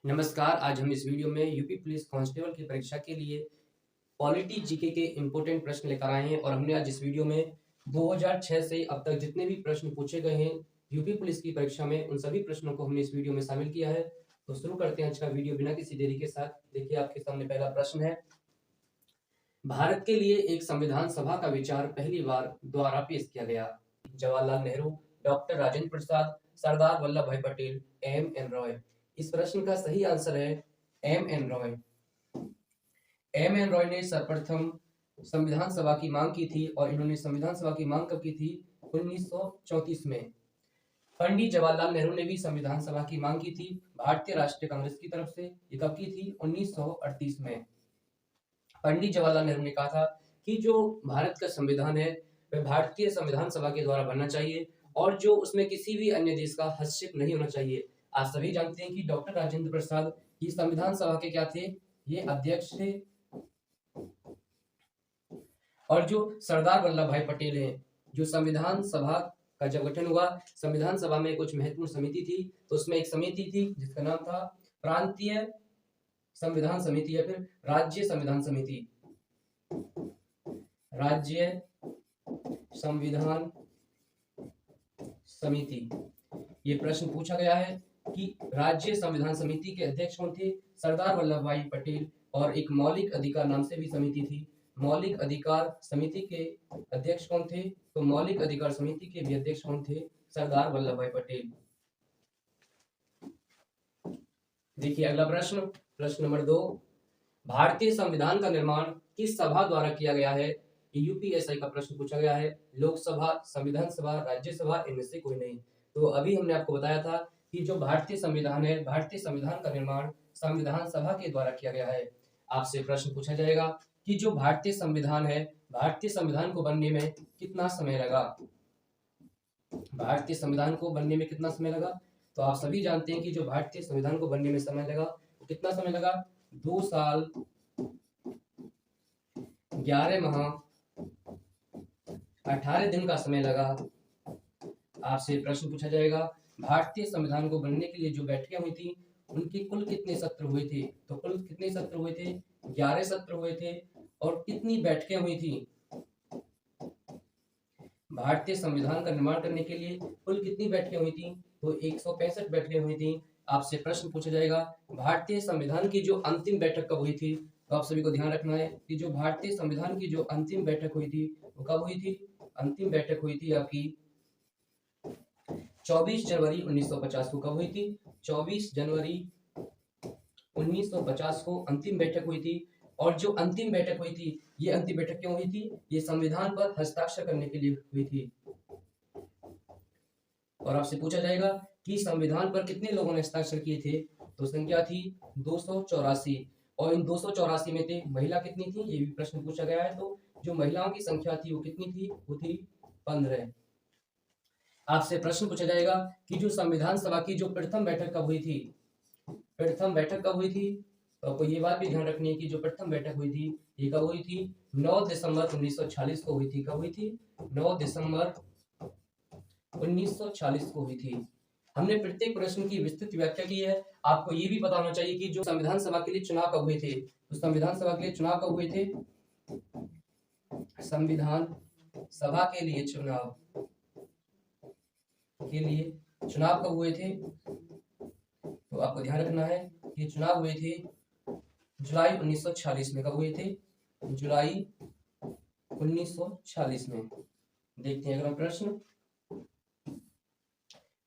नमस्कार। आज हम इस वीडियो में यूपी पुलिस कांस्टेबल की परीक्षा के लिए पॉलिटी जीके के इम्पोर्टेंट प्रश्न लेकर आए हैं और हमने आज इस वीडियो में 2006 से अब तक जितने भी प्रश्न पूछे गए हैं यूपी पुलिस की परीक्षा में, उन सभी प्रश्नों को हमने इस वीडियो में शामिल किया है। तो शुरू करते हैं आज का वीडियो बिना किसी देरी के साथ। देखिए, आपके सामने पहला प्रश्न है। भारत के लिए एक संविधान सभा का विचार पहली बार द्वारा पेश किया गया। जवाहरलाल नेहरू, डॉक्टर राजेंद्र प्रसाद, सरदार वल्लभ भाई पटेल, एम एन रॉय। इस प्रश्न का सही आंसर है M N Roy. M N Roy ने सर्वप्रथम संविधान सभा की मांग की थी और इन्होंने संविधान सभा की मांग कब की थी? 1934 में। पंडित जवाहरलाल नेहरू ने भी संविधान सभा की मांग की थी भारतीय राष्ट्रीय कांग्रेस की तरफ से। ये कब की थी? 1938 में। पंडित जवाहरलाल नेहरू ने कहा था कि जो भारत का संविधान है वह भारतीय संविधान सभा के द्वारा बनना चाहिए और जो उसमें किसी भी अन्य देश का हस्तक्षेप नहीं होना चाहिए। आप सभी जानते हैं कि डॉक्टर राजेंद्र प्रसाद ये संविधान सभा के क्या थे? ये अध्यक्ष थे। और जो सरदार वल्लभ भाई पटेल हैं, जो संविधान सभा का जब गठन हुआ, संविधान सभा में कुछ महत्वपूर्ण समिति थी, तो उसमें एक समिति थी जिसका नाम था प्रांतीय संविधान समिति या फिर राज्य संविधान समिति। राज्य संविधान समिति। ये प्रश्न पूछा गया है कि राज्य संविधान समिति के अध्यक्ष कौन थे? सरदार वल्लभ भाई पटेल। और एक मौलिक अधिकार नाम से भी समिति थी। मौलिक अधिकार समिति के अध्यक्ष कौन थे? तो मौलिक अधिकार समिति के भी अध्यक्ष कौन थे? सरदार वल्लभ भाई पटेल। देखिए अगला प्रश्न, प्रश्न नंबर 2। भारतीय संविधान का निर्माण किस सभा द्वारा किया गया है? यूपीएससी का प्रश्न पूछा गया है। लोकसभा, संविधान सभा, राज्यसभा, इनमें से कोई नहीं। तो अभी हमने आपको बताया था कि जो भारतीय संविधान है, भारतीय संविधान का निर्माण संविधान सभा के द्वारा किया गया है। आपसे प्रश्न पूछा जाएगा कि जो भारतीय संविधान है, भारतीय संविधान को बनने में कितना समय लगा? भारतीय संविधान को बनने में कितना समय लगा? तो आप सभी जानते हैं कि जो भारतीय संविधान को बनने में समय लगा, वो कितना समय लगा? 2 साल 11 माह 18 दिन का समय लगा। आपसे प्रश्न पूछा जाएगा भारतीय संविधान को बनने के लिए जो बैठकें हुई थी उनके कुल कितने सत्र हुए थे? तो कुल कितने सत्र हुए थे? 11 सत्र हुए थे। और कितनी बैठकें हुई थी? भारतीय संविधान का निर्माण करने के लिए कुल कितनी बैठकें हुई थी? तो 165 बैठकें हुई थी। आपसे प्रश्न पूछा जाएगा भारतीय संविधान की जो अंतिम बैठक कब हुई थी? तो आप सभी को ध्यान रखना है कि जो भारतीय संविधान की जो अंतिम बैठक हुई थी वो कब हुई थी? अंतिम बैठक हुई थी आपकी 24 जनवरी 1950 को। कब हुई थी? 24 जनवरी 1950 को अंतिम बैठक हुई थी। और जो अंतिम बैठक हुई थी, ये अंतिम बैठक क्यों हुई थी? ये संविधान पर हस्ताक्षर करने के लिए हुई थी। और आपसे पूछा जाएगा कि संविधान पर कितने लोगों ने हस्ताक्षर किए थे? तो संख्या थी 284। और इन 284 में थे महिला कितनी थी? ये भी प्रश्न पूछा गया है। तो जो महिलाओं की संख्या थी वो कितनी थी? वो थी 15। आपसे प्रश्न पूछा जाएगा कि जो संविधान सभा की जो प्रथम बैठक कब हुई थी? प्रथम बैठक कब हुई थी? तो आपको ये बात भी ध्यान रखनी है कि जो प्रथम बैठक हुई थी ये कब हुई थी? 9 दिसंबर 1946 को हुई थी। कब हुई थी? 9 दिसंबर 1946 को हुई थी। हमने प्रत्येक प्रश्न की विस्तृत व्याख्या की है। आपको ये भी पता होना चाहिए कि जो संविधान सभा के लिए चुनाव कब हुए थे? तो संविधान सभा के लिए चुनाव कब हुए थे? संविधान सभा के लिए चुनाव कब हुए थे? तो आपको ध्यान रखना है कि चुनाव हुए थे जुलाई 1946 में। कब हुए थे? जुलाई 1946 में। देखते हैं अगला प्रश्न।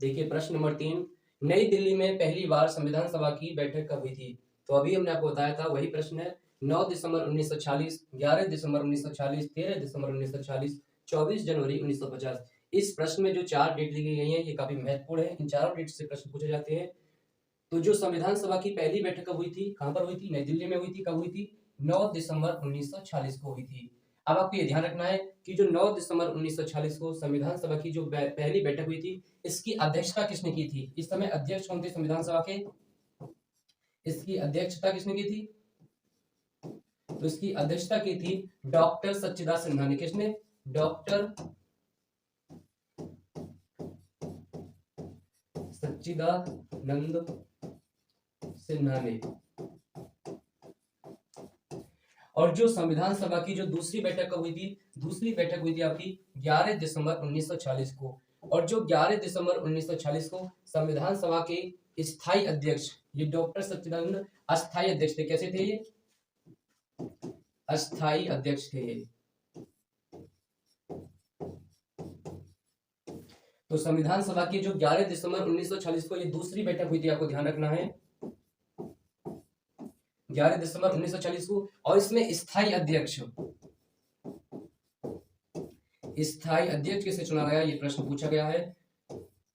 देखिए प्रश्न नंबर 3। नई दिल्ली में पहली बार संविधान सभा की बैठक कब हुई थी? तो अभी हमने आपको बताया था, वही प्रश्न है। 9 दिसंबर 1946, 11 दिसंबर 1940, 13 दिसंबर 1940, 24 जनवरी 1950। इस प्रश्न में जो 4 डेट दी गई है ये काफी महत्वपूर्ण है। इन चारों डेट से प्रश्न पूछे जाते हैं। तो जो संविधान सभा की पहली बैठक कब हुई थी? कहां पर हुई थी? नई दिल्ली में हुई थी। कब हुई थी? 9 दिसंबर 1940 को हुई थी। अब आपको ये ध्यान रखना है कि जो 9 दिसंबर 1940 को संविधान सभा की जो पहली बैठक हुई थी, इसकी अध्यक्षता किसने की थी? इस समय अध्यक्ष कौन थे संविधान सभा के? इसकी अध्यक्षता किसने की थी? तो इसकी अध्यक्षता की थी डॉक्टर सच्चिदानंद सिन्हा ने। किसने? डॉक्टर सच्चिदानंद सिन्हा ने। और जो संविधान सभा की जो दूसरी बैठक कब हुई थी? दूसरी बैठक हुई थी आपकी 11 दिसंबर 1940 को। और जो 11 दिसंबर 1940 को संविधान सभा के स्थायी अध्यक्ष ये डॉक्टर सच्चिदानंद अस्थायी अध्यक्ष थे। कैसे थे ये? अस्थायी अध्यक्ष थे ये। तो संविधान सभा की जो 11 दिसंबर 1940 को ये दूसरी बैठक हुई थी, आपको ध्यान रखना है 11 दिसंबर 1940 को। और इसमें स्थायी अध्यक्ष किसे चुना गया, ये प्रश्न पूछा गया है।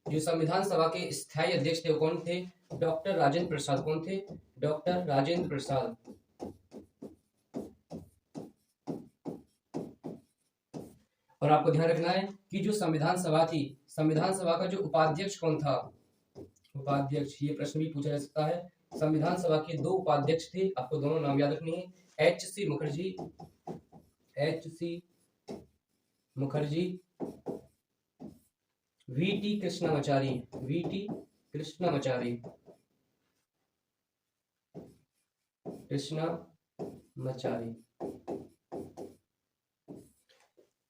जो संविधान सभा के स्थायी अध्यक्ष थे वो कौन थे? डॉक्टर राजेंद्र प्रसाद। कौन थे? डॉक्टर राजेंद्र प्रसाद। और आपको ध्यान रखना है कि जो संविधान सभा थी, संविधान सभा का जो उपाध्यक्ष कौन था? उपाध्यक्ष, ये प्रश्न भी पूछा जा सकता है। संविधान सभा के 2 उपाध्यक्ष थे, आपको दोनों नाम याद रखने हैं। एच.सी. मुखर्जी, वी.टी. कृष्णामाचारी।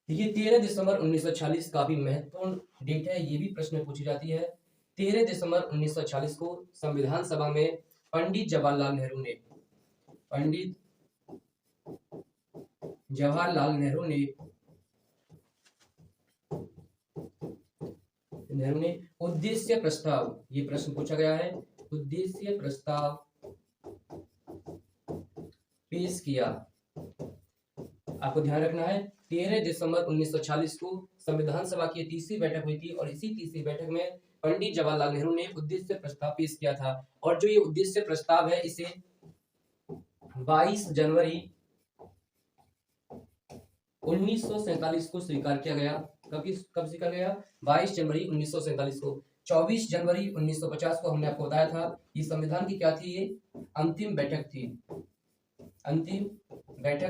ये 13 दिसंबर 1940 काफी महत्वपूर्ण डेट है, ये भी प्रश्न में पूछी जाती है। 13 दिसंबर 1940 को संविधान सभा में पंडित जवाहरलाल नेहरू ने उद्देश्य प्रस्ताव, ये प्रश्न पूछा गया है, उद्देश्य प्रस्ताव पेश किया। आपको ध्यान रखना है 13 दिसंबर 1940 को संविधान सभा की तीसरी बैठक हुई थी और इसी तीसरी बैठक में पंडित जवाहरलाल नेहरू ने उद्देश्य प्रस्ताव पेश किया था। और जो ये उद्देश्य प्रस्ताव है इसे 22 जनवरी 1947 को स्वीकार किया गया। कब स्वीकार गया? 22 जनवरी 1947 को। 24 जनवरी 1950 को हमने आपको बताया था कि संविधान की क्या थी, ये अंतिम बैठक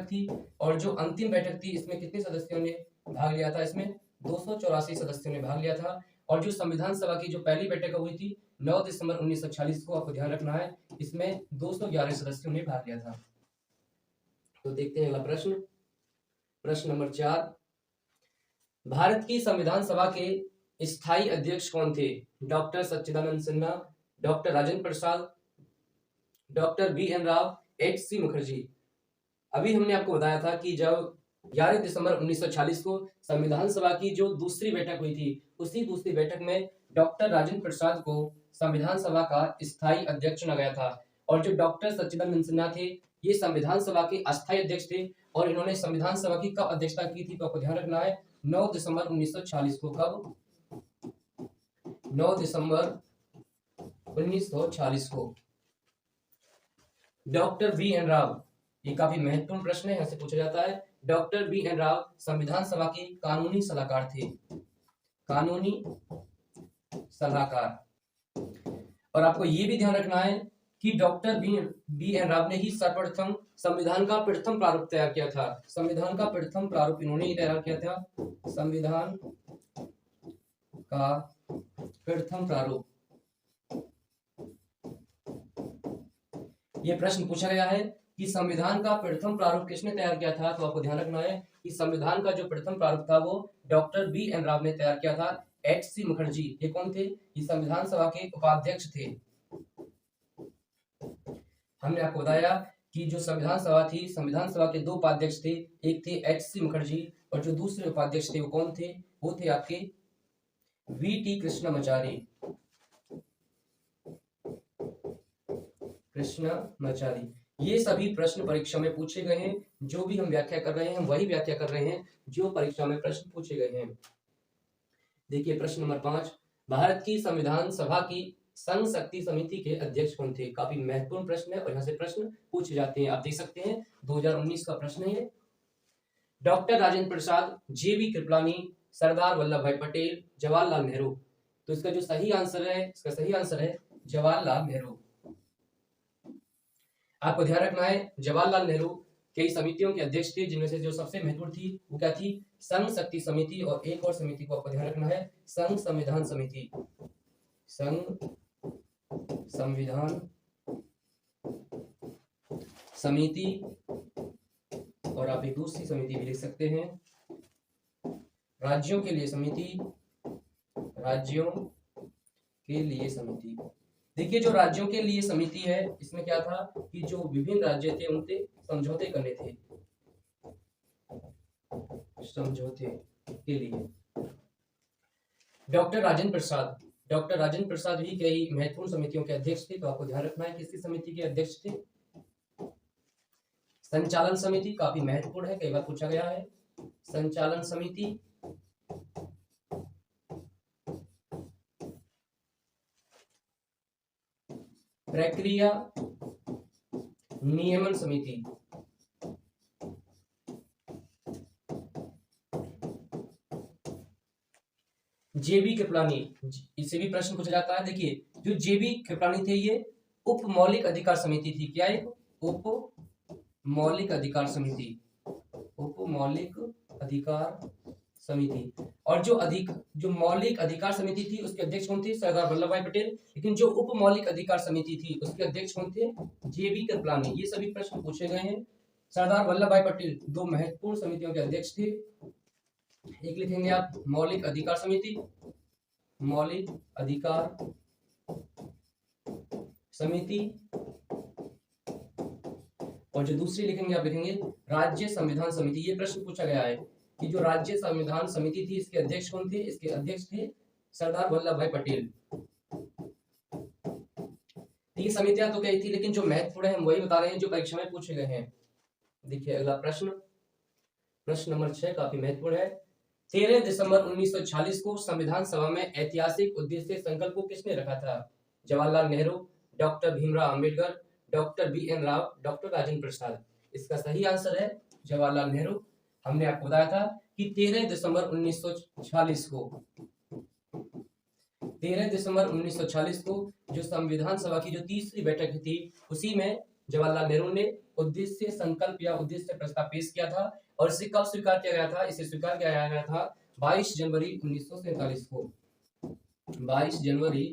थी। और जो अंतिम बैठक थी इसमें कितने सदस्यों ने भाग लिया था? इसमें 284 सदस्यों ने भाग लिया था। और जो संविधान सभा की जो पहली बैठक हुई थी 9 दिसंबर 1940 को, आपको ध्यान रखना है इसमें 211 सदस्यों ने भाग लिया था। तो देखते हैं अगला प्रश्न, प्रश्न नंबर 4। भारत की संविधान सभा के स्थायी अध्यक्ष कौन थे? डॉक्टर सच्चिदानंद सिन्हा, डॉक्टर राजेंद्र प्रसाद, डॉक्टर बी.एन. राव, एच.सी. मुखर्जी। अभी हमने आपको बताया था कि जब 11 दिसंबर 1940 को संविधान सभा की जो दूसरी बैठक हुई थी उसी दूसरी बैठक में डॉक्टर राजेंद्र प्रसाद को संविधान सभा का स्थायी अध्यक्ष चुना गया था। और जो डॉक्टर सच्चिदानंद सिन्हा थे ये संविधान सभा के अस्थायी अध्यक्ष थे। और इन्होंने संविधान सभा की कब अध्यक्षता की थी? तो आपको ध्यान रखना है 9 दिसंबर 1940 को। कब? 9 दिसंबर 1940 को। Doctor B N. राव, ये काफी महत्वपूर्ण प्रश्न है, यहाँ से पूछा जाता है। Doctor B N. राव संविधान सभा के कानूनी सलाहकार थे, और आपको ये भी ध्यान रखना है कि डॉक्टर बी.एन. राव ने ही सर्वप्रथम संविधान का प्रथम प्रारूप तैयार किया था। संविधान का प्रथम प्रारूप इन्होंने ही तैयार किया था, संविधान का प्रथम प्रारूप। ये प्रश्न पूछा गया है कि संविधान का प्रथम प्रारूप किसने तैयार किया था? तो आपको ध्यान रखना है कि संविधान का जो प्रथम प्रारूप था वो डॉक्टर बी.एन. राव ने तैयार किया था। एच.सी. मुखर्जी, ये कौन थे? ये संविधान सभा के उपाध्यक्ष थे। हमने आपको बताया कि जो संविधान सभा थी, संविधान सभा के 2 उपाध्यक्ष थे, एक थे एच.सी. मुखर्जी और जो दूसरे उपाध्यक्ष थे वो कौन थे? वो थे आपके वी.टी. कृष्णामाचारी। ये सभी प्रश्न परीक्षा में पूछे गए हैं। जो भी हम व्याख्या कर रहे हैं हम वही व्याख्या कर रहे हैं जो परीक्षा में प्रश्न पूछे गए हैं। देखिए प्रश्न नंबर 5, भारत की संविधान सभा की संघ शक्ति समिति के अध्यक्ष कौन थे? काफी महत्वपूर्ण प्रश्न है और यहाँ से प्रश्न पूछे जाते हैं। आप देख सकते हैं 2019 का प्रश्न है। डॉक्टर राजेंद्र प्रसाद, जे.बी. कृपलानी, सरदार वल्लभ भाई पटेल, जवाहरलाल नेहरू। तो इसका जो सही आंसर है जवाहरलाल नेहरू। आपको ध्यान रखना है जवाहरलाल नेहरू कई समितियों के अध्यक्ष थे, जिनमें से जो सबसे महत्वपूर्ण थी वो क्या थी? संघ शक्ति समिति। और एक और समिति को आपको ध्यान रखना है संघ संविधान समिति। संघ संविधान समिति, और आप एक दूसरी समिति भी लिख सकते हैं, राज्यों के लिए समिति, राज्यों के लिए समिति। देखिए जो राज्यों के लिए समिति है, इसमें क्या था कि जो विभिन्न राज्य थे उनसे समझौते करने थे, समझौते के लिए। डॉक्टर राजेंद्र प्रसाद भी कई महत्वपूर्ण समितियों के अध्यक्ष थे, तो आपको ध्यान रखना है किसकी समिति के अध्यक्ष थे। संचालन समिति काफी महत्वपूर्ण है, कई बार पूछा गया है। संचालन समिति, प्रक्रिया नियमन समिति, जेबी कृपलानी, इससे भी प्रश्न पूछा जाता है। देखिए जो जेबी कृपलानी थे ये उप मौलिक अधिकार समिति थी। क्या है? उप मौलिक अधिकार समिति, उप मौलिक अधिकार समिति। और जो मौलिक अधिकार समिति थी उसके अध्यक्ष कौन थे? सरदार वल्लभ भाई पटेल। लेकिन जो उप मौलिक अधिकार समिति थी उसके अध्यक्ष कौन थे? जेबी कृपलानी। ये सभी प्रश्न पूछे गए हैं। सरदार वल्लभ भाई पटेल दो महत्वपूर्ण समितियों के अध्यक्ष थे। एक लिखेंगे आप मौलिक अधिकार समिति, मौलिक अधिकार समिति, और जो दूसरी लिखेंगे आप लिखेंगे राज्य संविधान समिति। ये प्रश्न पूछा गया है कि जो राज्य संविधान समिति थी इसके अध्यक्ष कौन थे? इसके अध्यक्ष थे सरदार वल्लभ भाई पटेल। ये समितियां तो कही थी, लेकिन जो महत्वपूर्ण है हम वही बता रहे हैं जो परीक्षा में पूछे गए हैं। देखिए अगला प्रश्न, प्रश्न नंबर 6 काफी महत्वपूर्ण है। 13 दिसंबर 1946 को संविधान सभा में ऐतिहासिक उद्देश्य संकल्प को किसने रखा था? Jawaharlal Nehru, doctor Bhimrao Ambedkar, doctor B N. Rau, doctor Rajendra Prasad. इसका सही आंसर है जवाहरलाल नेहरू। हमने आपको बताया था कि 13 दिसंबर 1946 को 13 दिसंबर 1946 को जो संविधान सभा की जो तीसरी बैठक थी उसी में जवाहरलाल नेहरू ने उद्देश्य संकल्प या उद्देश्य प्रस्ताव पेश किया था। और इसे कब स्वीकार किया गया था? इसे स्वीकार किया गया था 22 जनवरी 1947 को। 22 जनवरी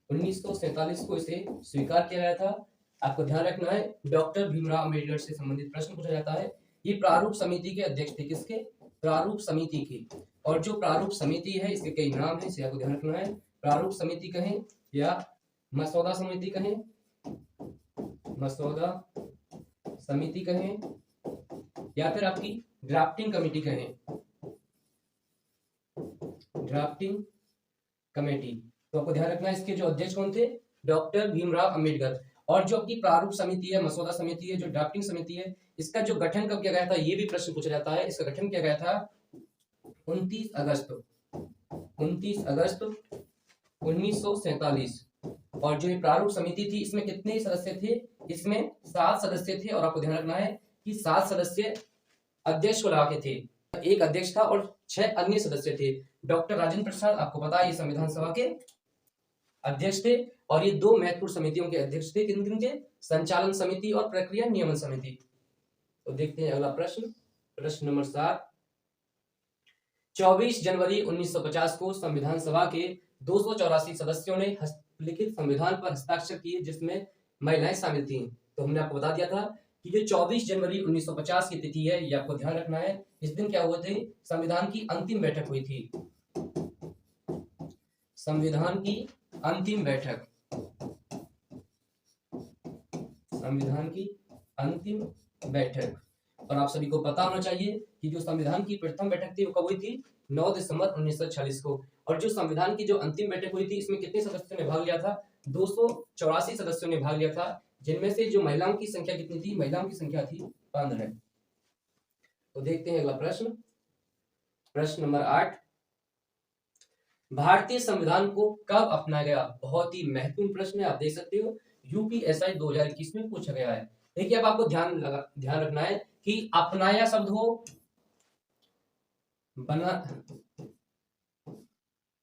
1947 को इसे स्वीकार किया गया था। आपको ध्यान रखना है डॉक्टर भीमराव अंबेडकर से संबंधित प्रश्न पूछा जाता है। ये प्रारूप समिति के अध्यक्ष थे। किसके? प्रारूप समिति के। और जो प्रारूप समिति है इसके कई नाम है, इसे आपको ध्यान रखना है। प्रारूप समिति कहें या मसौदा समिति कहें, मसौदा समिति कहें, या फिर आपकी ड्राफ्टिंग कमेटी कहें, ड्राफ्टिंग कमेटी। तो आपको ध्यान रखना है इसके जो अध्यक्ष कौन थे? डॉक्टर भीमराव अंबेडकर। और जो आपकी प्रारूप समिति है, मसौदा समिति है, जो ड्राफ्टिंग समिति है, इसका जो गठन कब किया गया था ये भी प्रश्न पूछा जाता है। इसका गठन किया गया था 29 अगस्त 1947। और जो ये प्रारूप समिति थी इसमें कितने सदस्य थे? इसमें 7 सदस्य थे। और आपको ध्यान रखना है कि 7 सदस्य अध्यक्ष को लगा के थे। एक अध्यक्ष था और 6 अन्य सदस्य थे। डॉक्टर राजेंद्र प्रसाद आपको पता है ये संविधान सभा के अध्यक्ष थे। और ये दो महत्वपूर्ण समितियों के अध्यक्ष थे। किन किन के? संचालन समिति और प्रक्रिया नियमन समिति। तो देखते हैं अगला प्रश्न, प्रश्न नंबर 7। 24 जनवरी 1950 को संविधान सभा के 284 सदस्यों ने लिखित संविधान पर हस्ताक्षर किए जिसमें महिलाएं शामिल थीं। तो हमने आपको बता दिया था कि जो 24 जनवरी 1950 की तिथि है ये आपको ध्यान रखना है। इस दिन क्या हुआ थे? संविधान की अंतिम बैठक हुई थी। संविधान की अंतिम बैठक, संविधान की अंतिम बैठक। और आप सभी को पता होना चाहिए कि जो संविधान की प्रथम बैठक थी वो कब हुई थी? 9 दिसंबर 1946 को। और जो संविधान की जो अंतिम बैठक हुई थी इसमें कितने सदस्यों ने भाग लिया था? 284 सदस्यों ने भाग लिया था, जिनमें से जो महिलाओं की संख्या कितनी थी? महिलाओं की संख्या थी 15। तो देखते हैं अगला प्रश्न, प्रश्न नंबर 8। भारतीय संविधान को कब अपनाया गया? बहुत ही महत्वपूर्ण प्रश्न है, आप देख सकते हो यूपीएसआई 2021 में पूछा गया है। देखिए अब आपको ध्यान रखना है कि अपनाया शब्द हो, बना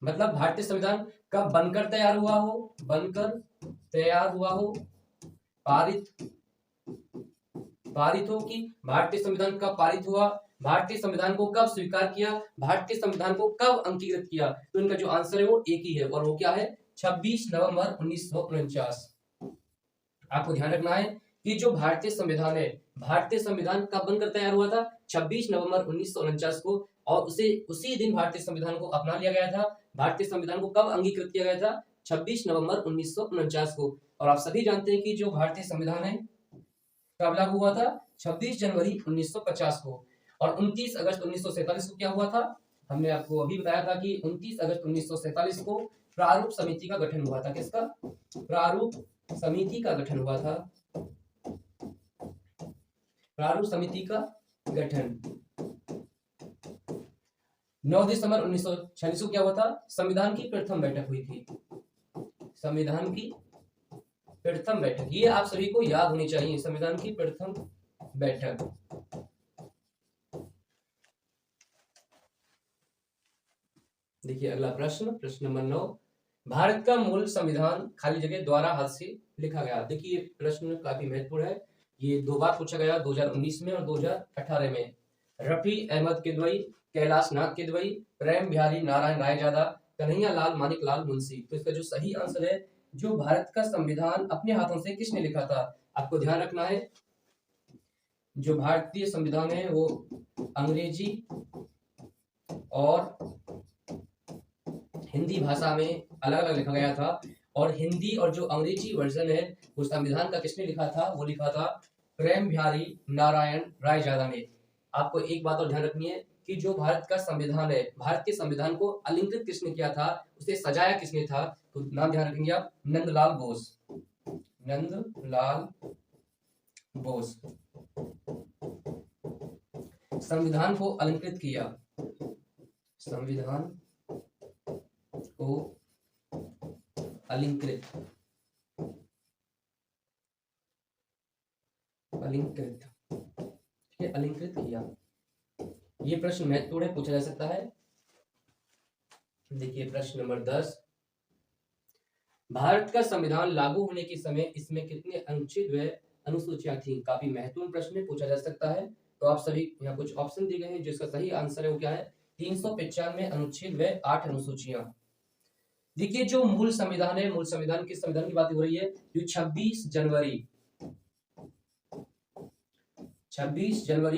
मतलब भारतीय संविधान कब बनकर तैयार हुआ हो, बनकर तैयार हुआ हो, पारित हो, कि भारतीय संविधान कब पारित हुआ, भारतीय संविधान को कब स्वीकार किया, भारतीय संविधान को कब अंगीकृत किया। तो इनका जो आंसर है वो एक ही है और वो क्या है? 26 नवंबर 1949। आपको ध्यान रखना है कि जो भारतीय संविधान है, भारतीय संविधान कब बनकर तैयार हुआ था? 26 नवंबर 1949 को, और उसी दिन भारतीय संविधान को अपना लिया गया था। भारतीय संविधान को कब अंगीकृत किया गया था? 26 नवंबर 1949 को। और आप सभी जानते हैं कि जो भारतीय संविधान है कब लागू हुआ था? 26 जनवरी 1950 को। और 29 अगस्त 1947 को क्या हुआ था? हमने आपको अभी बताया था कि 29 अगस्त 1947 को प्रारूप समिति का गठन हुआ था। किसका? प्रारूप समिति का गठन हुआ था। प्रारूप समिति का गठन। 9 दिसंबर 1946 को क्या हुआ था? संविधान की प्रथम बैठक हुई थी। संविधान की प्रथम बैठक, ये आप सभी को याद होनी चाहिए, संविधान की प्रथम बैठक। देखिए अगला प्रश्न, प्रश्न नंबर 9, भारत का मूल संविधान खाली जगह द्वारा हाथ से लिखा गया। देखिए प्रश्न काफी महत्वपूर्ण है, ये 2 बार पूछा गया, 2019 में और 2018 में। रफी अहमद किदवई, कैलाश नाथ किदवई, प्रेम बिहारी नारायण रायजादा, कन्हैया लाल मानिक लाल मुंशी। तो इसका जो सही आंसर है, जो भारत का संविधान अपने हाथों से किसने लिखा था? आपको ध्यान रखना है, जो भारतीय संविधान है वो अंग्रेजी और हिंदी भाषा में अलग अलग लिखा गया था। और हिंदी और जो अंग्रेजी वर्जन है वो संविधान का किसने लिखा था? वो लिखा था प्रेम बिहारी नारायण रायजादा ने। आपको एक बात और ध्यान रखनी है कि जो भारत का संविधान है, भारतीय संविधान को अलंकृत किसने किया था, उसे सजाया किसने था? तो नाम ध्यान रखेंगे आप, नंदलाल बोस। नंदलाल बोस संविधान को अलंकृत किया। संविधान को अलंकृत अलंकृत किया। ये प्रश्न महत्वपूर्ण है, पूछा जा सकता है। देखिए प्रश्न नंबर 10, भारत का संविधान लागू होने के समय इसमें कितने अनुच्छेद व अनुसूचियां थी? काफी महत्वपूर्ण प्रश्न है, पूछा जा सकता है। तो आप सभी यहाँ कुछ ऑप्शन दिए गए हैं, जिसका सही आंसर है वो क्या है? 395 अनुच्छेद व 8 अनुसूचियां। देखिए जो मूल संविधान है, मूल संविधान किस संविधान की बात हो रही है? जो 26 जनवरी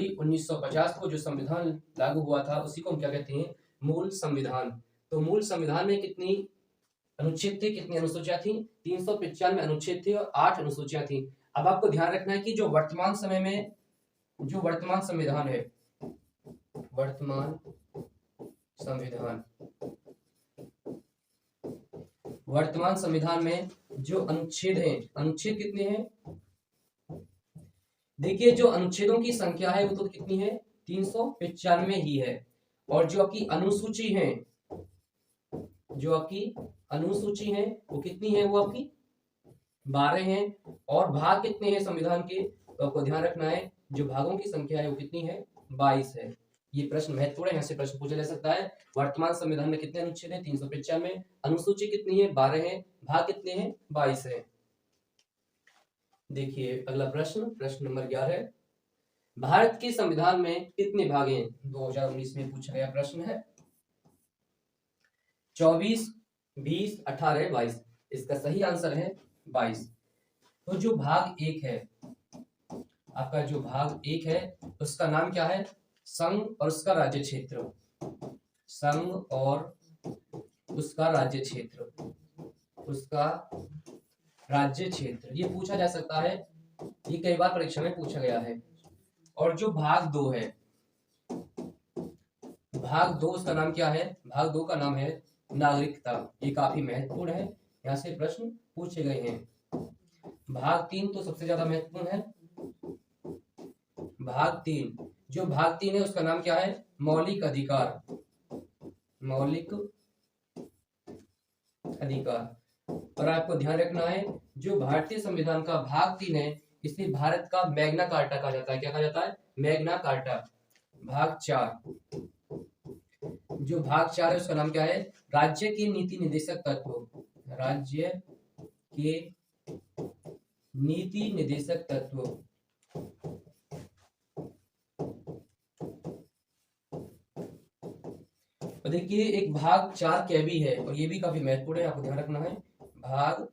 1950 को जो संविधान लागू हुआ था, उसी को हम क्या कहते हैं? मूल संविधान। तो मूल संविधान में कितनी अनुच्छेद थे, कितनी अनुसूचियां थी? 395 अनुच्छेद थे और 8 अनुसूचियां थी। अब आपको ध्यान रखना है कि जो वर्तमान समय में जो वर्तमान संविधान है, वर्तमान संविधान में जो अनुच्छेद हैं, अनुच्छेद कितने हैं? देखिए जो अनुच्छेदों की संख्या है वो तो कितनी है? 395 ही है। और जो आपकी अनुसूची है, वो कितनी है? वो आपकी 12 हैं। और भाग कितने हैं संविधान के? तो आपको ध्यान रखना है, जो भागों की संख्या है वो कितनी है? 22 है। ये प्रश्न महत्वपूर्ण है, यहाँ से प्रश्न पूछा जा सकता है। वर्तमान संविधान में कितने अनुच्छेद हैं? 395। अनुसूची कितनी है? 12 है। भाग कितने हैं? 22 है। देखिए अगला प्रश्न, प्रश्न नंबर 11, भारत के संविधान में कितने भाग हैं? 2019 में पूछा गया प्रश्न है। 24, 20, 18, 22। इसका सही आंसर है 22। तो जो भाग 1 है, आपका जो भाग 1 है उसका नाम क्या है? संघ और उसका राज्य क्षेत्र। संघ और उसका राज्य क्षेत्र, ये पूछा जा सकता है, ये कई बार परीक्षा में पूछा गया है। और जो भाग 2 है, भाग 2 उसका नाम क्या है? भाग 2 का नाम है नागरिकता। ये काफी महत्वपूर्ण है, यहाँ से प्रश्न पूछे गए हैं। भाग 3 तो सबसे ज्यादा महत्वपूर्ण है। भाग 3, जो भाग 3 है उसका नाम क्या है? मौलिक अधिकार। और आपको ध्यान रखना है, जो भारतीय संविधान का भाग 3 है इसे भारत का मैग्ना कार्टा कहा जाता है। क्या कहा जाता है? Magna carta. भाग 4, जो भाग 4 है उसका नाम क्या है? राज्य के नीति निर्देशक तत्व। राज्य के नीति निर्देशक तत्व। तो देखिए एक भाग 4 कै भी है और ये भी काफी महत्वपूर्ण है, आपको ध्यान रखना है। भाग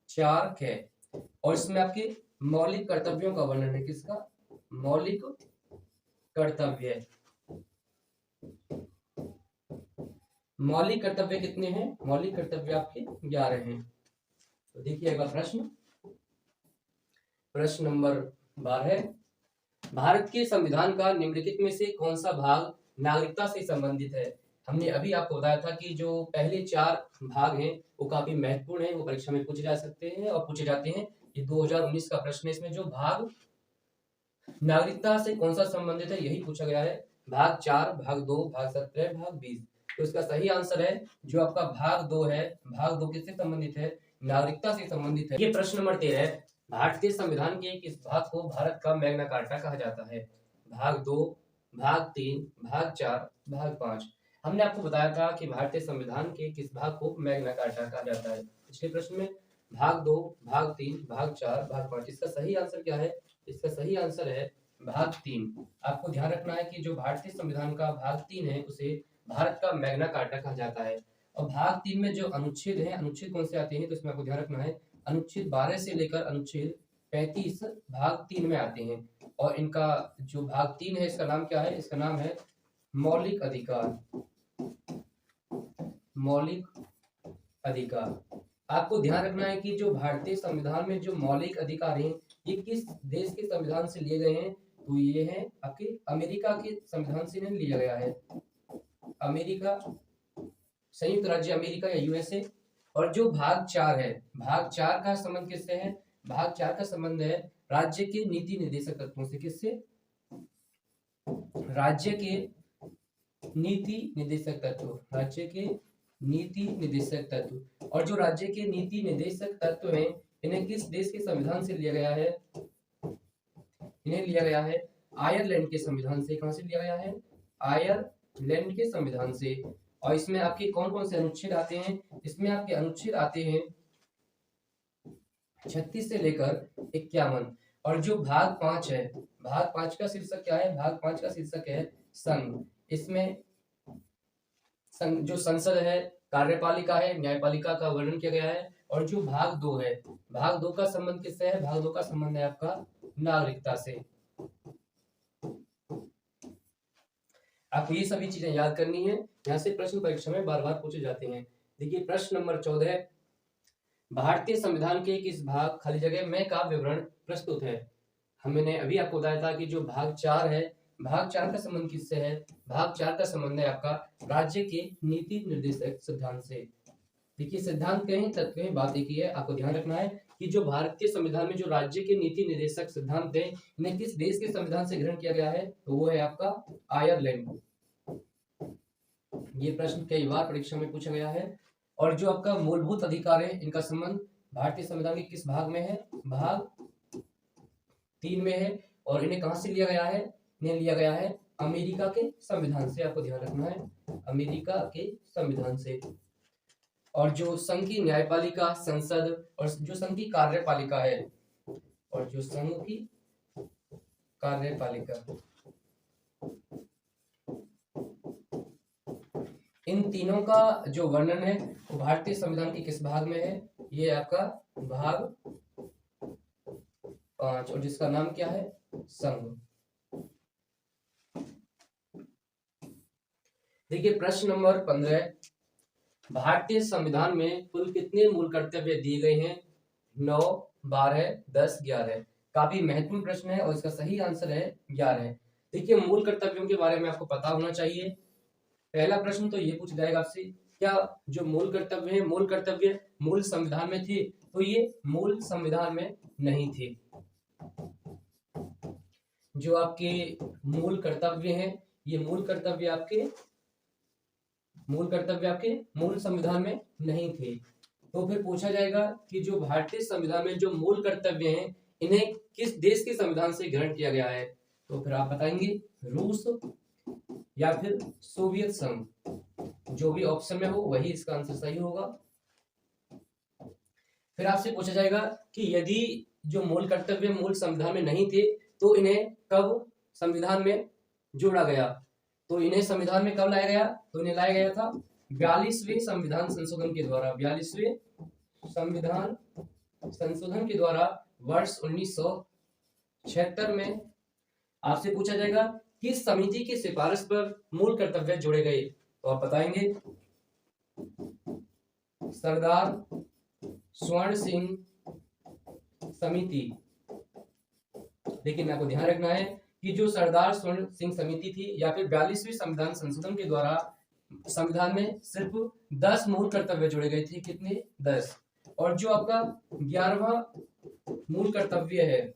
4 कै, और इसमें आपके मौलिक कर्तव्यों का वर्णन है। किसका? मौलिक कर्तव्य। मौलिक कर्तव्य कितने हैं? मौलिक कर्तव्य आपके 11 हैं। तो देखिएगा प्रश्न नंबर 12, भारत के संविधान का निम्नलिखित में से कौन सा भाग नागरिकता से संबंधित है? हमने अभी आपको बताया था कि जो पहले 4 भाग हैं वो काफी महत्वपूर्ण है, वो परीक्षा में पूछे जा सकते हैं और पूछे जाते हैं। ये 2019 का प्रश्न है। इसमें जो भाग नागरिकता से कौन सा संबंधित है यही पूछा गया है। भाग 4, भाग 2, भाग 17, भाग 20। तो इसका सही आंसर है जो आपका भाग 2 है। भाग 2 किससे संबंधित है? नागरिकता से संबंधित है। ये प्रश्न नंबर 13 है, भारतीय संविधान के किस भाग को भारत का मैग्ना कार्टा कहा जाता है? भाग 2, भाग 3, भाग 4, भाग 5। हमने आपको बताया था कि भारतीय संविधान के किस भाग को मैग्ना कार्टा कहा जाता है। पिछले प्रश्न में भाग 2, भाग 3, भाग 4, भाग 5। इसका सही आंसर क्या है? इसका सही आंसर है भाग 3। आपको ध्यान रखना है कि जो भारतीय संविधान का भाग 3 है उसे भारत का मैग्ना कार्टा कहा जाता है। और भाग 3 में जो अनुच्छेद हैं, अनुच्छेद कौन से आते हैं? तो इसमें आपको ध्यान रखना है अनुच्छेद 12 से लेकर अनुच्छेद 35 भाग 3 में आते हैं। और इनका जो भाग 3 है इसका नाम क्या है? इसका नाम है मौलिक अधिकार। मौलिक अधिकार। आपको ध्यान रखना है कि जो भारतीय संविधान में जो मौलिक अधिकार हैं ये किस देश के संविधान से लिए गए हैं? तो ये है आपके अमेरिका के संविधान से नहीं लिया गया है। अमेरिका, संयुक्त राज्य अमेरिका या यूएसए। और जो भाग 4 है, भाग 4 का संबंध किससे है? भाग 4 का संबंध है राज्य के नीति निर्देशक तत्वों से। किससे? राज्य के नीति निर्देशक तत्व। राज्य के नीति निर्देशक तत्व। और जो राज्य के नीति निर्देशक तत्व हैं इन्हें किस देश के संविधान से लिया गया है? इन्हें लिया गया है आयरलैंड के संविधान से। कहां से लिया गया है? आयरलैंड के संविधान से। और इसमें आपके कौन कौन से अनुच्छेद आते हैं? इसमें आपके अनुच्छेद आते हैं 36 से लेकर 51। और जो भाग 5 है, भाग 5 का शीर्षक क्या है? भाग 5 का शीर्षक है संघ। इसमें जो संसद है, कार्यपालिका है, न्यायपालिका का वर्णन किया गया है। और जो भाग 2 है, भाग 2 का संबंध किससे है? भाग 2 का संबंध है आपका नागरिकता से। आपको ये सभी चीजें याद करनी है, यहाँ से प्रश्न परीक्षा में बार बार पूछे जाते हैं। देखिए प्रश्न नंबर 14, भारतीय संविधान के किस भाग खाली जगह में का विवरण प्रस्तुत है? हमने अभी आपको बताया था कि जो भाग 4 है, भाग 4 का संबंध किससे है? भाग 4 का संबंध है आपका राज्य के नीति निर्देशक सिद्धांत से। देखिए सिद्धांत कहें तत्व कहें, बात एक ही है। आपको ध्यान रखना है कि जो भारतीय संविधान में जो राज्य के नीति निर्देशक सिद्धांत है इन्हें किस देश के संविधान से ग्रहण किया गया है? तो वो है आपका आयरलैंड। ये प्रश्न कई बार परीक्षा में पूछा गया है। और जो आपका मूलभूत अधिकार है इनका संबंध भारतीय संविधान के किस भाग में है? भाग 3 में है। और इन्हें कहां से लिया गया है? इन्हें लिया गया है अमेरिका के संविधान से। आपको ध्यान रखना है अमेरिका के संविधान से। और जो संघ की न्यायपालिका, संसद और जो संघ की कार्यपालिका है, और जो संघ की कार्यपालिका, इन तीनों का जो वर्णन है वो भारतीय संविधान के किस भाग में है? ये आपका भाग 5 और जिसका नाम क्या है? संघ। देखिए प्रश्न नंबर 15, भारतीय संविधान में कुल कितने मूल कर्तव्य दिए गए हैं? 9, 12, 10, 11। काफी महत्वपूर्ण प्रश्न है और इसका सही आंसर है 11। देखिए मूल कर्तव्यों के बारे में आपको पता होना चाहिए। पहला प्रश्न तो ये पूछ जाएगा आपसे, क्या जो मूल कर्तव्य है, मूल कर्तव्य मूल संविधान में थे? तो ये मूल संविधान में नहीं थे। जो आपके मूल कर्तव्य हैं ये मूल कर्तव्य आपके मूल संविधान में नहीं थे। तो फिर पूछा जाएगा कि जो भारतीय संविधान में जो मूल कर्तव्य हैं इन्हें किस देश के संविधान से ग्रहण किया गया है? तो फिर आप बताएंगे रूस या फिर सोवियत संघ। जो भी ऑप्शन में हो वही इसका आंसर सही होगा। फिर आपसे पूछा जाएगा कि यदि जो मूल कर्तव्य मूल संविधान में नहीं थे तो इन्हें कब संविधान में जोड़ा गया? तो इन्हें संविधान में कब लाया गया? तो इन्हें लाया गया था 42वें संविधान संशोधन के द्वारा। 42वें संविधान संशोधन के द्वारा वर्ष 1976 में आपसे पूछा जाएगा किस समिति की सिफारिश पर मूल कर्तव्य जोड़े गए, तो आप बताएंगे सरदार स्वर्ण सिंह समिति। लेकिन आपको ध्यान रखना है कि जो सरदार स्वर्ण सिंह समिति थी या फिर 42वीं संविधान संशोधन के द्वारा संविधान में सिर्फ 10 मूल कर्तव्य जोड़े गए थे। कितने? 10। और जो आपका 11वां मूल कर्तव्य है,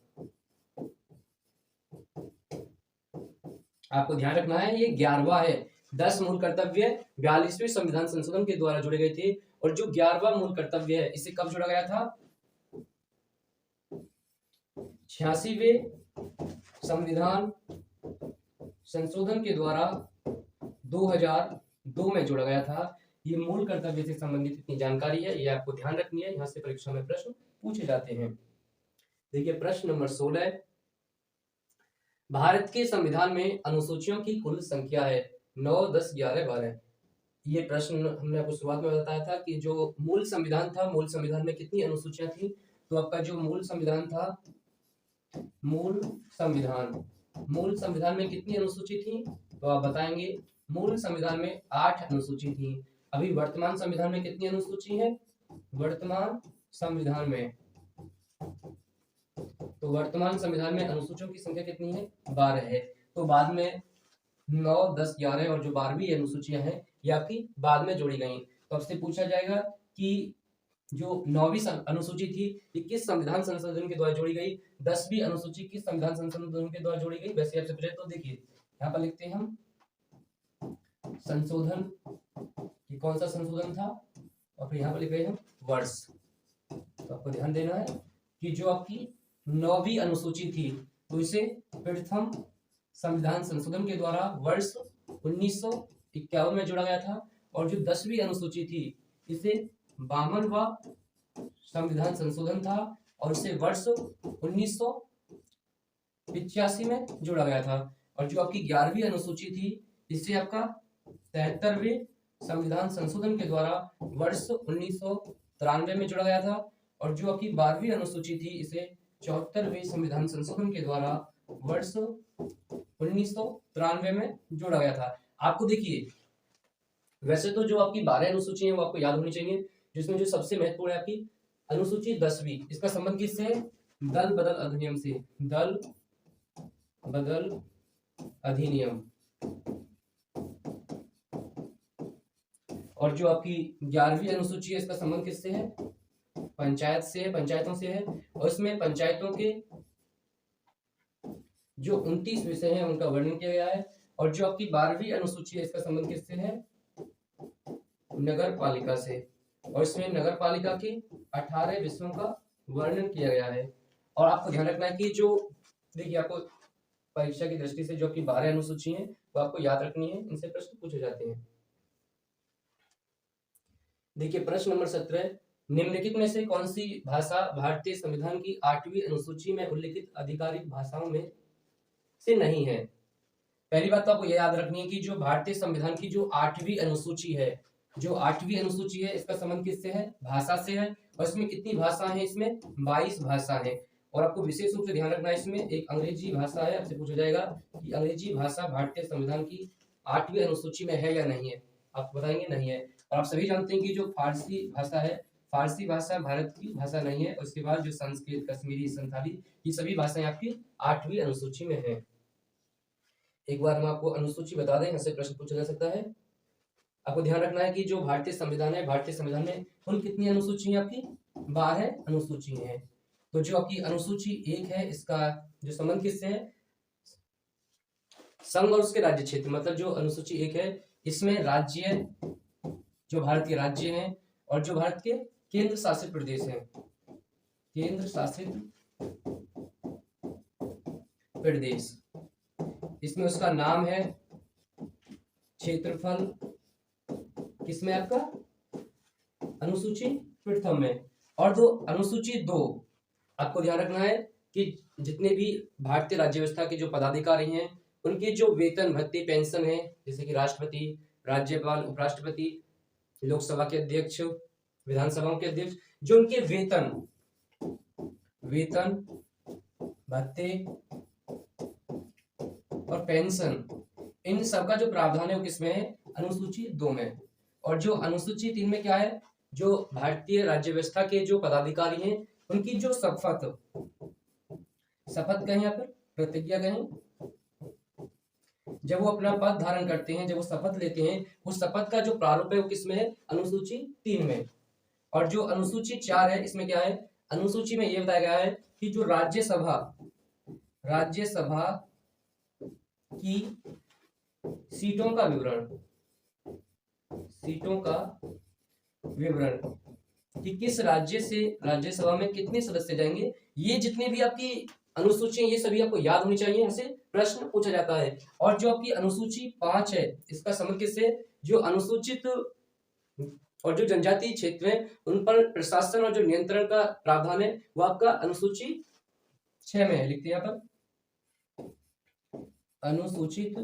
आपको ध्यान रखना है ये 11वां है। 10 मूल कर्तव्य 42वीं संविधान संशोधन के द्वारा जोड़े गए थे और जो 11वां मूल कर्तव्य है इसे कब जोड़ा गया था? 86वें संविधान संशोधन के द्वारा 2002 में जोड़ा गया था। ये मूल कर्तव्य से संबंधित इतनी जानकारी है, ये आपको ध्यान रखनी है, यहाँ से परीक्षा में प्रश्न पूछे जाते हैं। देखिए प्रश्न नंबर 16, भारत के संविधान में अनुसूचियों की कुल संख्या है 9, 10, 11, 12। ये प्रश्न हमने आपको शुरुआत में बताया था कि जो मूल संविधान था, मूल संविधान में कितनी अनुसूचियां थी? तो आपका जो मूल संविधान था, मूल संविधान में कितनी अनुसूची थी? तो आप बताएंगे मूल संविधान में 8 अनुसूची थी। अभी वर्तमान संविधान में कितनी अनुसूची है? वर्तमान संविधान में, तो वर्तमान संविधान में अनुसूचियों की संख्या कितनी है? 12 है। तो बाद में 9, 10, 11 और जो 12वीं अनुसूचियां हैं ये आपकी बाद में जोड़ी गई। तो आपसे पूछा जाएगा कि जो 9वीं अनुसूची थी ये किस संविधान संशोधन के द्वारा जोड़ी गई? 10वीं अनुसूची किस संविधान संशोधन के द्वारा जोड़ी गई? वैसे आपसे पूछे तो देखिए यहाँ पर लिखते हैं हम संशोधन, ये कौन सा संशोधन था, और फिर यहाँ पर लिख रहे हैं वर्ष। तो आपको ध्यान देना है कि जो आपकी 9वीं अनुसूची थी तो इसे प्रथम संविधान संशोधन के द्वारा वर्ष 1951 में जोड़ा गया था, और जो 10वीं अनुसूची थी इसे 52वां संविधान संशोधन था और इसे वर्ष 1985 में जोड़ा गया था। और जो आपकी 11वीं अनुसूची थी इसे आपका 73वें संविधान संशोधन के द्वारा वर्ष 1993 में जोड़ा गया था, और जो आपकी 12वीं अनुसूची थी इसे 74वें संविधान संशोधन के द्वारा वर्ष 1993 में जोड़ा गया था। आपको देखिए वैसे तो जो आपकी 12 अनुसूची है वो आपको याद होनी चाहिए, जिसमें जो सबसे महत्वपूर्ण है आपकी अनुसूची 10वीं, इसका संबंध किससे है? दल बदल अधिनियम से, दल बदल अधिनियम। और जो आपकी 11वीं अनुसूची है इसका संबंध किससे है? पंचायत से है, पंचायतों से है, और इसमें पंचायतों के जो 29 विषय हैं उनका वर्णन किया गया है। और जो आपकी 12वीं अनुसूची है इसका संबंध किससे है? नगर पालिका से, और इसमें नगर पालिका के 18 विषयों का वर्णन किया गया है। और आपको ध्यान रखना है कि जो देखिए आपको परीक्षा की दृष्टि से जो आपकी 12 अनुसूची है वो आपको याद रखनी है, इनसे प्रश्न पूछे जाते हैं। देखिए प्रश्न नंबर 17, निम्नलिखित में से कौन सी भाषा भारतीय संविधान की 8वीं अनुसूची में उल्लिखित आधिकारिक भाषाओं में से नहीं है? पहली बात तो आपको यह याद रखनी है कि जो भारतीय संविधान की जो 8वीं अनुसूची है, जो 8वीं अनुसूची है इसका संबंध किससे है? भाषा से है। और इसमें कितनी भाषा है? इसमें 22 भाषा है। और आपको विशेष रूप से ध्यान रखना है इसमें एक अंग्रेजी भाषा है। आपसे पूछा जाएगा कि अंग्रेजी भाषा भारतीय संविधान की 8वीं अनुसूची में है या नहीं है? आप बताएंगे नहीं है। और आप सभी जानते हैं कि जो फारसी भाषा है, फारसी भाषा भारत की भाषा नहीं है। उसके बाद जो संस्कृत, कश्मीरी, संथाली, ये सभी भाषाएं आपकी 8वीं अनुसूची में है। एक बार हम आपको अनुसूची बता दें, यहाँ से प्रश्न पूछा जा सकता है। आपको ध्यान रखना है कि जो भारतीय संविधान है, भारतीय संविधान में कुल कितनी अनुसूची है? आपकी 12 अनुसूची है। तो जो आपकी अनुसूची 1 है इसका जो संबंध किससे है? संघ और उसके राज्य क्षेत्र, मतलब जो अनुसूची 1 है इसमें राज्य, जो भारत के राज्य हैं और जो भारत के केंद्र शासित प्रदेश हैं, केंद्र शासित प्रदेश, इसमें उसका नाम है, क्षेत्रफल, किसमें आपका अनुसूची प्रथम में। और जो अनुसूची 2, आपको ध्यान रखना है कि जितने भी भारतीय राज्य व्यवस्था के जो पदाधिकारी हैं उनके जो वेतन भत्ते पेंशन है, जैसे कि राष्ट्रपति, राज्यपाल, उपराष्ट्रपति, लोकसभा के अध्यक्ष, विधानसभाओं के अध्यक्ष, जो उनके वेतन वेतन, भत्ते और पेंशन, इन सब का जो प्रावधान है वो किसमें है? अनुसूची 2 में। और जो अनुसूची 3 में क्या है? जो भारतीय राज्य व्यवस्था के जो पदाधिकारी हैं उनकी जो शपथ कहें या फिर प्रतिज्ञा कहें, जब वो अपना पद धारण करते हैं, जब वो शपथ लेते हैं, उस शपथ का जो प्रारूप है वो किसमें है? अनुसूची 3 में। और जो अनुसूची 4 है इसमें क्या है? अनुसूची में ये बताया गया है कि जो राज्यसभा की सीटों का विवरण कि किस राज्य से राज्यसभा में कितने सदस्य जाएंगे, ये जितने भी आपकी अनुसूची है ये सभी आपको याद होनी चाहिए, यहाँ से प्रश्न पूछा जाता है। और जो आपकी अनुसूची 5 है इसका संबंध किससे? जो अनुसूचित और जो जनजातीय क्षेत्र है उन पर प्रशासन और जो नियंत्रण का प्रावधान है वो आपका अनुसूची 6 में है। लिखते हैं यहाँ पर अनुसूचित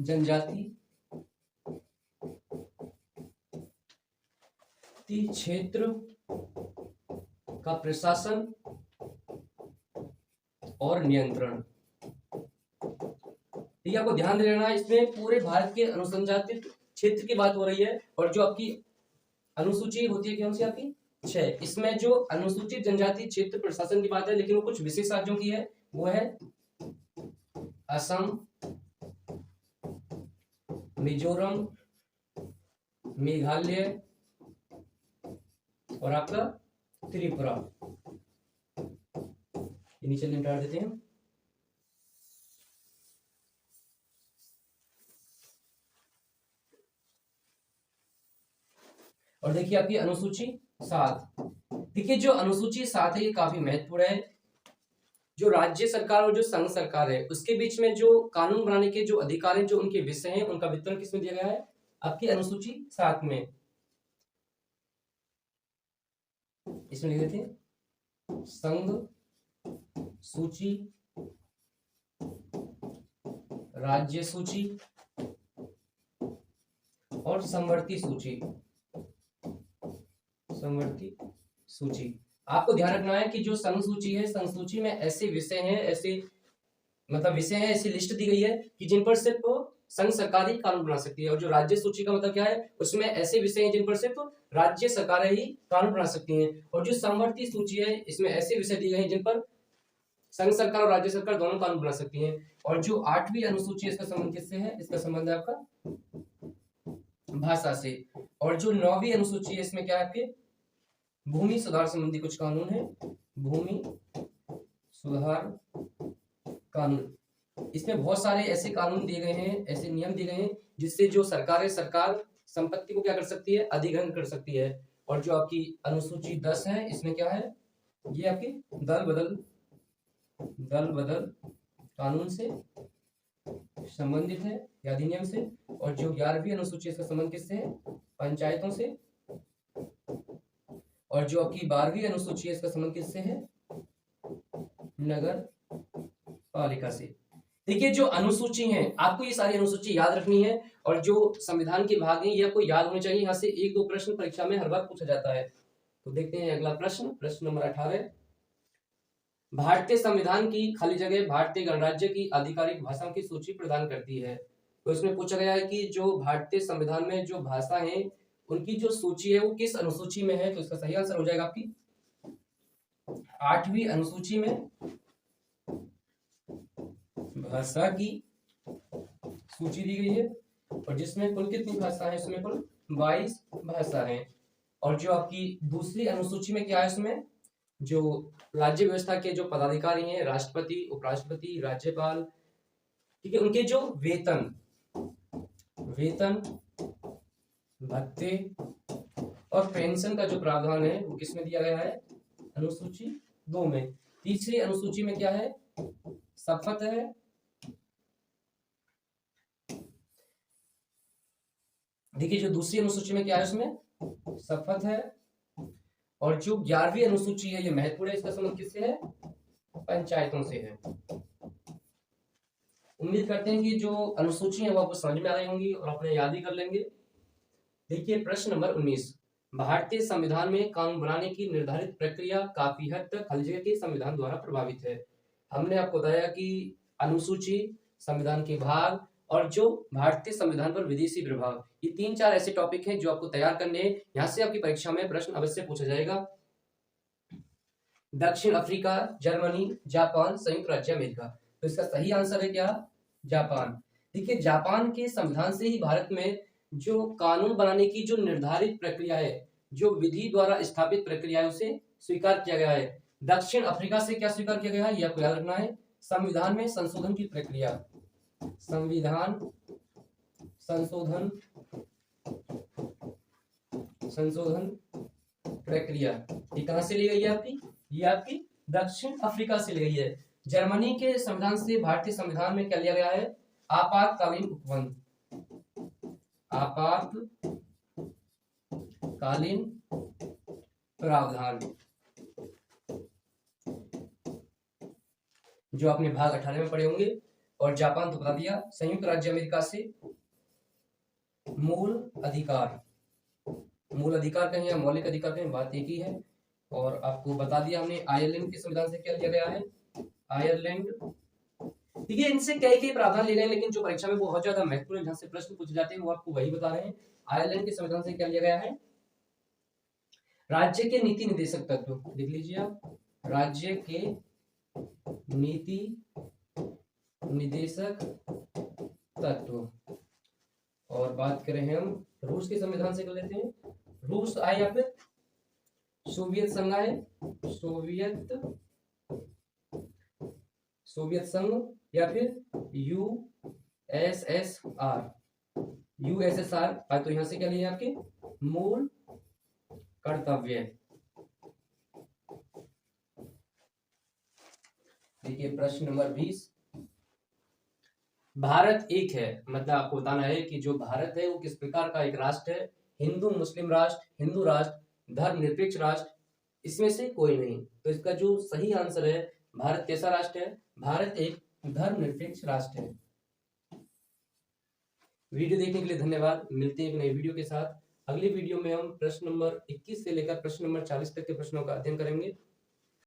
जनजाति क्षेत्र का प्रशासन और नियंत्रण। ठीक है, आपको ध्यान दे लेना, इसमें पूरे भारत के अनुसंधानित क्षेत्र की बात हो रही है। और जो आपकी अनुसूची होती है कौन सी आपकी? 6। इसमें जो अनुसूचित जनजाति क्षेत्र प्रशासन की बात है, लेकिन वो कुछ विशेष राज्यों की है, वो है असम, मिजोरम, मेघालय और आपका त्रिपुरा। नीचे लिंक डाल देते हैं। और देखिए आपकी अनुसूची 7। देखिए जो अनुसूची 7 है ये काफी महत्वपूर्ण है। जो राज्य सरकार और जो संघ सरकार है उसके बीच में जो कानून बनाने के जो अधिकार हैं, जो उनके विषय हैं, उनका वितरण किसमें दिया गया है? आपकी अनुसूची 7 में। इसमें लिख देते हैं संघ सूची, राज्य सूची और समवर्ती सूची। आपको ध्यान रखना है कि जो संघ सूची है, संघ सूची में ऐसे विषय हैं, ऐसी लिस्ट दी गई है कि जिन पर सिर्फ संघ सरकार ही कानून बना सकती है। और जो राज्य सूची का मतलब क्या है? उसमें ऐसे विषय हैं जिन पर सिर्फ राज्य सरकार ही कानून बना सकती है। और जो समवर्ती सूची है इसमें ऐसे विषय दिए गए हैं जिन पर संघ सरकार और राज्य सरकार दोनों कानून बना सकती हैं। और जो 8वीं अनुसूची है इसका संबंध किससे है? इसका संबंध है आपका भाषा से। और जो 9वीं अनुसूची है इसमें क्या है? आपके भूमि सुधार संबंधी कुछ कानून है, भूमि सुधार कानून। इसमें बहुत सारे ऐसे कानून दिए गए हैं, ऐसे नियम दिए गए हैं जिससे जो सरकार संपत्ति को क्या कर सकती है? अधिग्रहण कर सकती है। और जो आपकी अनुसूची 10 है इसमें क्या है? ये आपकी दल बदल कानून से संबंधित है या अधिनियम से। और जो 11वीं अनुसूची इसका संबंध किससे है? पंचायतों से। और जो आपकी 12वीं अनुसूची है इसका संबंध किससे है? नगर पालिका से। देखिए जो अनुसूची है आपको ये सारी अनुसूची याद रखनी है। और जो संविधान के भाग हैं ये आपको याद होने चाहिए। यहाँ से 1-2 प्रश्न परीक्षा में हर बार पूछा जाता है। तो देखते हैं अगला प्रश्न नंबर 18। भारतीय संविधान की खाली जगह भारतीय गणराज्य की आधिकारिक भाषाओं की सूची प्रदान करती है। तो इसमें पूछा गया है कि जो भारतीय संविधान में जो भाषा है उनकी जो सूची है वो किस अनुसूची में है? तो इसका सही आंसर हो जाएगा आपकी 8वीं अनुसूची में भाषा की सूची दी गई है। और जिसमें कुल कितनी भाषा है? इसमें कुल 22 भाषा है। और जो आपकी दूसरी अनुसूची में क्या है? इसमें जो राज्य व्यवस्था के जो पदाधिकारी हैं, राष्ट्रपति, उपराष्ट्रपति, राज्यपाल, ठीक है, उनके जो वेतन, भत्ते और पेंशन का जो प्रावधान है वो किसमें दिया गया है? अनुसूची 2 में। तीसरी अनुसूची में क्या है? शपथ है। देखिए जो दूसरी अनुसूची में क्या है? उसमें शपथ है। और जो 11वीं अनुसूची है ये महत्वपूर्ण है, इसका संबंध किससे है? पंचायतों से है। उम्मीद करते हैं कि जो अनुसूची है वो आपको समझ में आ रही होंगी और अपने याद ही कर लेंगे। देखिए प्रश्न नंबर 19। भारतीय संविधान में कानून बनाने की निर्धारित प्रक्रिया काफी हद तक अलजेरिया के संविधान द्वारा प्रभावित है। हमने आपको बताया कि अनुसूची, संविधान के भाग और जो भारतीय संविधान पर विदेशी प्रभाव, ये 3-4 ऐसे टॉपिक हैं जो आपको तैयार करने हैं। यहाँ से आपकी परीक्षा में प्रश्न अवश्य पूछा जाएगा। दक्षिण अफ्रीका, जर्मनी, जापान, संयुक्त राज्य अमेरिका। तो इसका सही आंसर है क्या? जापान। देखिए, जापान के संविधान से ही भारत में जो कानून बनाने की जो निर्धारित प्रक्रिया है, जो विधि द्वारा स्थापित प्रक्रिया है, उसे स्वीकार किया गया है। दक्षिण अफ्रीका से क्या स्वीकार किया गया है, यह आपको याद रखना है। संविधान में संशोधन की प्रक्रिया, संविधान संशोधन प्रक्रिया, ये कहां से ली गई है आपकी? ये आपकी दक्षिण अफ्रीका से ली गई है। जर्मनी के संविधान से भारतीय संविधान में क्या लिया गया है? आपातकालीन उपबंध, आपातकालीन प्रावधान, जो आपने भाग 18 में पढ़े होंगे। और जापान तो बता दिया। संयुक्त राज्य अमेरिका से मूल अधिकार, मूल अधिकार कहें या मौलिक अधिकार कहें, बात एक ही है। और आपको बता दिया हमने आयरलैंड के संविधान से क्या लिया गया है? आयरलैंड। ठीक है, इनसे कई प्रावधान ले रहे हैं, लेकिन जो परीक्षा में बहुत ज्यादा महत्वपूर्ण जहां से प्रश्न पूछे जाते हैं वो आपको वही बता रहे हैं। आयरलैंड के संविधान से क्या लिया गया है? राज्य के नीति निर्देशक तत्व, लिख लीजिए आप, राज्य के नीति निदेशक तत्व। और बात करें हम रूस के संविधान से कर लेते हैं। रूस आए या फिर सोवियत संघ आए, सोवियत संघ या फिर यूएसएसआर तो यहां से क्या लिए आपके? मूल कर्तव्य। देखिए प्रश्न नंबर 20, भारत एक है, मतलब आपको बताना है कि जो भारत है वो किस प्रकार का एक राष्ट्र है? हिंदू मुस्लिम राष्ट्र, हिंदू राष्ट्र, धर्मनिरपेक्ष राष्ट्र, इसमें से कोई नहीं। तो इसका जो सही आंसर है, भारत कैसा राष्ट्र है? भारत एक धर्मनिरपेक्ष राष्ट्र है। वीडियो देखने के लिए धन्यवाद। मिलते हैं एक नई वीडियो के साथ। अगली वीडियो में हम प्रश्न नंबर 21 से लेकर प्रश्न नंबर 40 तक के प्रश्नों का अध्ययन करेंगे।